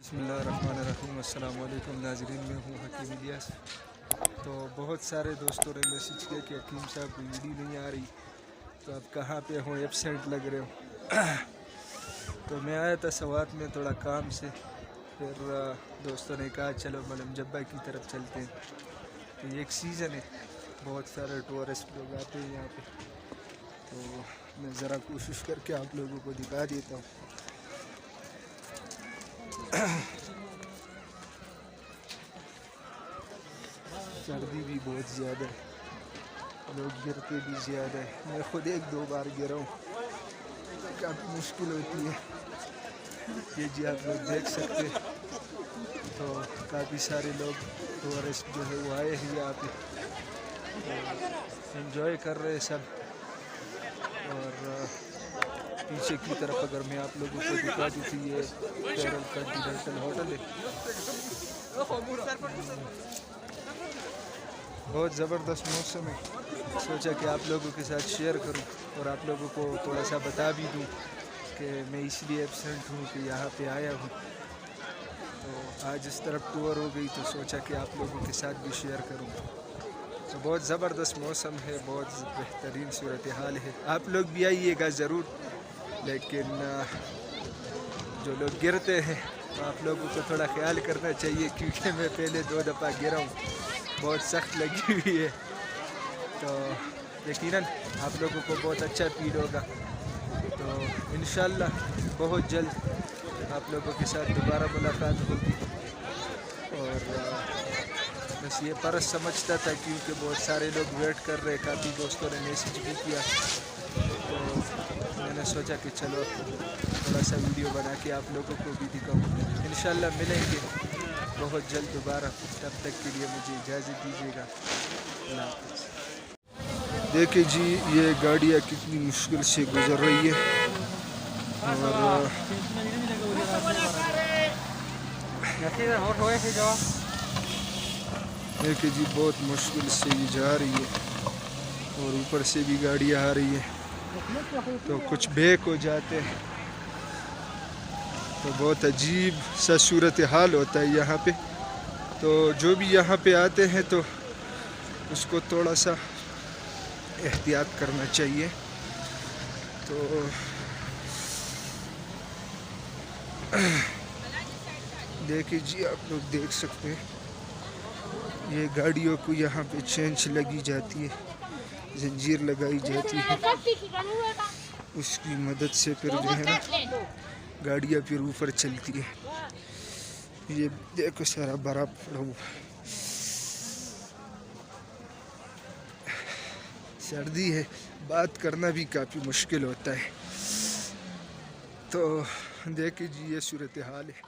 بسم اللہ الرحمن الرحیم۔ السلام علیکم ناظرین، میں ہوں حکیم الیاس۔ تو بہت سارے دوستوں نے میسج کیا کہ حکیم صاحب کی ویڈیو نہیں آ رہی، تو آپ کہاں پہ ہوں، ایبسینٹ لگ رہے ہو۔ تو میں آیا تھا سوات میں تھوڑا کام سے، پھر دوستوں نے کہا چلو ملم جبہ کی طرف چلتے ہیں۔ تو یہ ایک سیزن ہے، بہت سارے ٹورسٹ لوگ آتے ہیں یہاں پہ، تو میں ذرا کوشش کر کے آپ لوگوں کو دکھا دیتا ہوں۔ سردی بھی بہت زیادہ ہے، لوگ گرتے بھی زیادہ ہے۔ میں خود ایک دو بار گرا ہوں، کافی مشکل ہوتی ہے۔ یہ جی آپ لوگ دیکھ سکتے ہیں، تو کافی سارے لوگ ٹورسٹ جو ہے وہ آئے ہیں یہاں پہ، انجوائے کر رہے سب۔ اور پیچھے کی طرف اگر میں آپ لوگوں کو دکھا دوں تو یہ پیرل کنٹیننٹل ہوٹل ہے، بہت زبردست موسم ہے۔ سوچا کہ آپ لوگوں کے ساتھ شیئر کروں اور آپ لوگوں کو تھوڑا سا بتا بھی دوں کہ میں اس لیے ایبسینٹ ہوں کہ یہاں پہ آیا ہوں۔ تو آج اس طرف ٹور ہو گئی، تو سوچا کہ آپ لوگوں کے ساتھ بھی شیئر کروں۔ تو بہت زبردست موسم ہے، بہت بہترین صورتحال ہے۔ آپ لوگ بھی آئیے گا ضرور، لیکن جو لوگ گرتے ہیں تو آپ لوگوں کو تھوڑا خیال کرنا چاہیے، کیونکہ میں پہلے 2 دفعہ گرا ہوں، بہت سخت لگی ہوئی ہے۔ تو یقیناً آپ لوگوں کو بہت اچھا فیل ہوگا۔ تو انشاءاللہ بہت جلد آپ لوگوں کے ساتھ دوبارہ ملاقات ہوگی۔ اور بس یہ پرس سمجھتا تھا، کیونکہ بہت سارے لوگ ویٹ کر رہے، کافی دوستوں نے میسج بھی کیا، تو میں نے سوچا کہ چلو تھوڑا سا ویڈیو بنا کے آپ لوگوں کو بھی دکھاؤں۔ انشاءاللہ ملیں گے بہت جلد دوبارہ، تب تک کے لیے مجھے اجازت دیجیے گا۔ اللہ حافظ۔ دیکھیں جی، یہ گاڑیاں کتنی مشکل سے گزر رہی ہے، اور دیکھیں جی بہت مشکل سے یہ جا رہی ہے، اور اوپر سے بھی گاڑیاں آ رہی ہیں، تو کچھ بیک ہو جاتے ہیں۔ تو بہت عجیب سا صورتحال ہوتا ہے یہاں پہ، تو جو بھی یہاں پہ آتے ہیں تو اس کو تھوڑا سا احتیاط کرنا چاہیے۔ تو دیکھیں جی، آپ لوگ دیکھ سکتے ہیں، یہ گاڑیوں کو یہاں پہ چینچ لگی جاتی ہے، زنجیر لگائی جاتی ہے، اس کی مدد سے پھر جو ہے نا گاڑیاں پھر اوپر چلتی ہے۔ یہ دیکھو سارا برف پڑا ہوا، سردی ہے، بات کرنا بھی کافی مشکل ہوتا ہے۔ تو دیکھیں جی یہ صورتحال ہے۔